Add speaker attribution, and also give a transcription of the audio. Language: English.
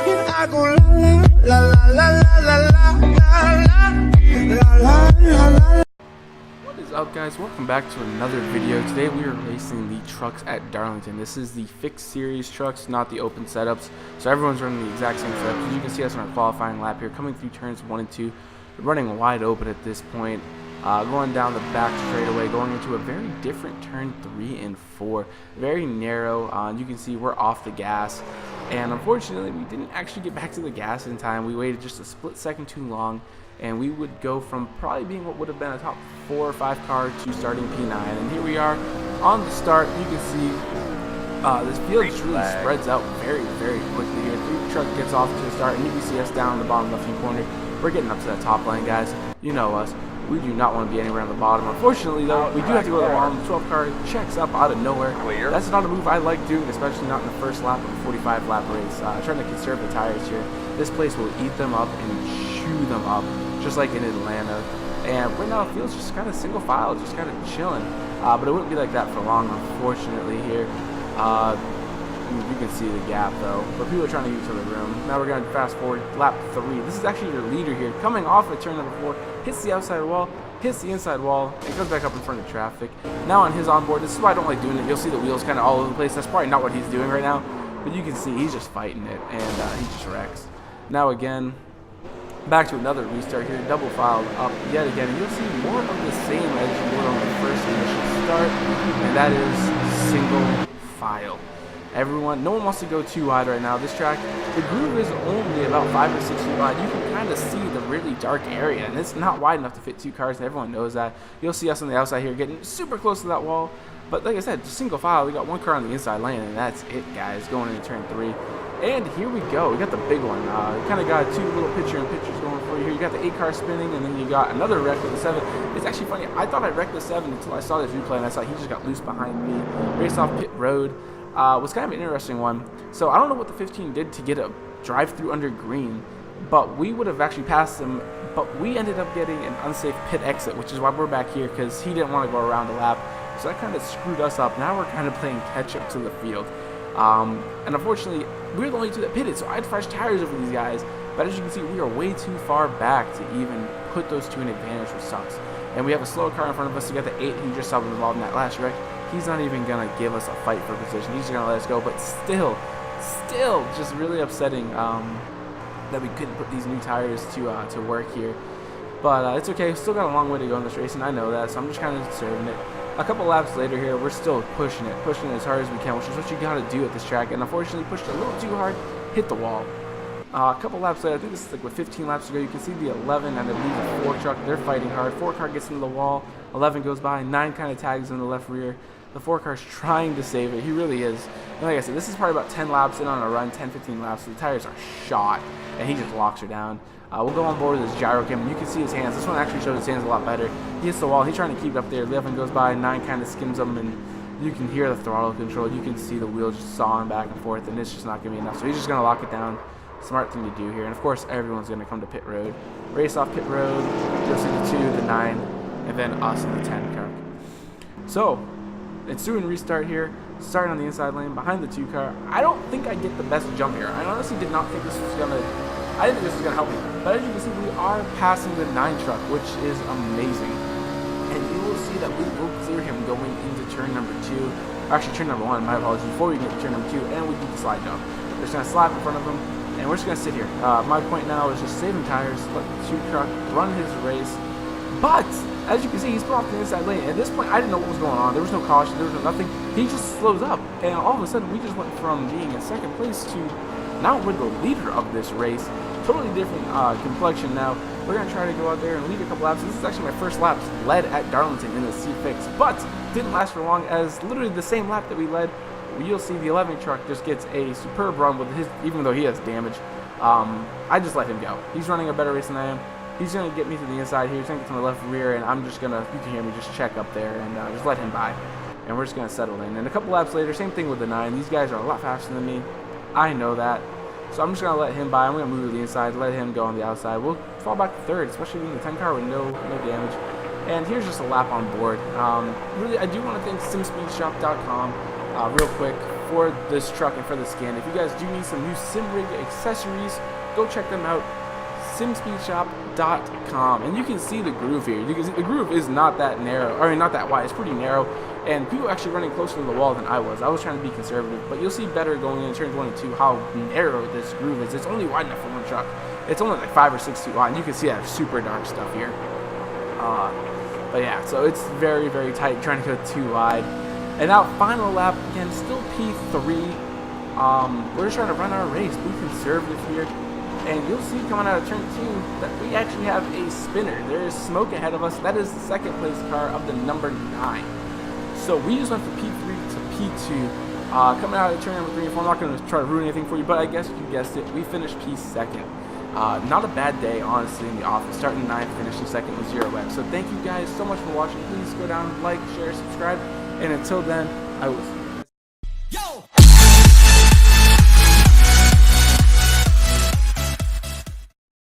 Speaker 1: And I go la la la la la la la la la la.
Speaker 2: What is up, guys? Welcome back to another video. Today we are racing the trucks at Darlington. This is the fixed series trucks, not the open setups. So everyone's running the exact same setup. As you can see us on our qualifying lap here, coming through turns 1 and 2. We're running wide open at this point. Going down the back straightaway, going into a very different turn 3 and 4. Very narrow. You can see we're off the gas. And unfortunately, we didn't actually get back to the gas in time. We waited just a split second too long. And we would go from probably being what would have been a top 4 or 5 car to starting P9. And here we are on the start. You can see this field just really spreads out very, very quickly here. The truck gets off to the start, and you can see us down in the bottom left-hand corner. We're getting up to that top lane, guys. You know us. We do not want to be anywhere on the bottom. Unfortunately, though, we do have to go to the bottom. The 12 car checks up out of nowhere. That's not a move I like doing, especially not in the first lap of a 45-lap race. Trying to conserve the tires here. This place will eat them up and chew them up, just like in Atlanta. And right now, the field's just kind of single file, just kind of chilling. But it wouldn't be like that for long, unfortunately, here. You can see the gap, though. But people are trying to get to the room. Now we're going to fast forward lap 3. This is actually your leader here. Coming off of turn number 4, hits the outside wall, hits the inside wall, and goes back up in front of traffic. Now on his onboard, this is why I don't like doing it. You'll see the wheels kind of all over the place. That's probably not what he's doing right now. But you can see he's just fighting it, and he just wrecks. Now again, back to another restart here, double filed up yet again, and you'll see more of the same as you would on the first initial start, and that is single file. Everyone, no one wants to go too wide right now. This track, the groove is only about 5 or 6 feet wide. You can kind of see the really dark area, and it's not wide enough to fit 2 cars, and everyone knows that. You'll see us on the outside here getting super close to that wall, but like I said, just single file. We got 1 car on the inside lane, and that's it, guys, going into turn 3. And here we go. We got the big one. Kind of got 2 little pictures going for you here. You got the 8 car spinning, and then you got another wreck with the 7. It's actually funny. I thought I wrecked the 7 until I saw this replay, and I saw he just got loose behind me. Raced off pit road. Was kind of an interesting one. So I don't know what the 15 did to get a drive-through under green, but we would have actually passed him. But we ended up getting an unsafe pit exit, which is why we're back here, because he didn't want to go around the lap. So that kind of screwed us up. Now we're kind of playing catch-up to the field. And unfortunately, we're the only 2 that pitted, so I had fresh tires over these guys. But as you can see, we are way too far back to even put those 2 in advantage, which sucks. And we have a slow car in front of us. We got the 8 who just saw involved in that last wreck. He's not even going to give us a fight for position. He's just going to let us go. But still just really upsetting that we couldn't put these new tires to work here. But it's okay. Still got a long way to go in this race, and I know that. So I'm just kind of conserving it. A couple laps later here, we're still pushing it as hard as we can, which is what you got to do at this track. And unfortunately, pushed a little too hard, hit the wall. A couple laps later, I think this is like with 15 laps to go, you can see the 11 and I believe the 4 truck, they're fighting hard. 4 car gets into the wall, 11 goes by, 9 kind of tags in the left rear. The 4 car's trying to save it. He really is. And like I said, this is probably about 10 laps in on a run, 10-15 laps. So the tires are shot, and he just locks her down. We'll go on board with his gyro cam, and you can see his hands. This one actually shows his hands a lot better. He hits the wall. He's trying to keep it up there. 11 goes by, 9 kind of skims him, and you can hear the throttle control. You can see the wheel just sawing back and forth, and it's just not going to be enough. So he's just going to lock it down. Smart thing to do here. And of course, everyone's going to come to pit road. Race off pit road. You'll see the 2, the 9, and then us in the 10 car. So it's doing restart here. Starting on the inside lane behind the 2 car. I don't think I get the best jump here. I honestly did not think this was going to... I didn't think this was going to help me. But as you can see, we are passing the 9 truck, which is amazing. And you will see that we will clear him going into turn number 2. Or actually, turn number 1, my apologies. Before we get to turn number 2, and we do the slide jump. We're just going to slide in front of him, and we're just going to sit here. My point now is just saving tires, let the 2 truck run his race. But as you can see, he's put off the inside lane. At this point, I didn't know what was going on. There was no caution. There was no nothing. He just slows up. And all of a sudden, we just went from being in second place to now we're the leader of this race. Totally different complexion now. We're going to try to go out there and lead a couple laps. This is actually my first lap led at Darlington in the C-Fix. But didn't last for long, as literally the same lap that we led, you'll see the 11 truck just gets a superb run with his, even though he has damage. I just let him go. He's running a better race than I am. He's going to get me to the inside here. He's going to get to my left rear, and I'm just going to, you can hear me, just check up there and just let him by. And we're just going to settle in. And a couple laps later, same thing with the 9. These guys are a lot faster than me. I know that. So I'm just going to let him by. I'm going to move to the inside, let him go on the outside. We'll fall back to third, especially in the 10 car with no damage. And here's just a lap on board. Really, I do want to thank simspeedshop.com real quick for this truck and for the skin. If you guys do need some new sim rig accessories, go check them out, simspeedshop.com. And you can see the groove here. You can see the groove is not that narrow, I mean not that wide, it's pretty narrow, and people are actually running closer to the wall than I was. I was trying to be conservative, but you'll see better going in turns 1 and 2 how narrow this groove is. It's only wide enough for one truck. It's only like 5 or 6 feet wide, and you can see that super dark stuff here. But yeah, so it's very, very tight, trying to go too wide. And now, final lap, again, still P3. We're just trying to run our race, be conservative here. And you'll see coming out of turn 2 that we actually have a spinner. There is smoke ahead of us. That is the second place car of the number 9. So we just went from P3 to P2. Coming out of turn number 3 and 4, I'm not going to try to ruin anything for you, but I guess you guessed it, we finished P2. Not a bad day, honestly, in the office. Starting 9th, finishing 2nd with 0 webs. So thank you guys so much for watching. Please go down, like, share, subscribe, and until then, I will see you guys. Yo!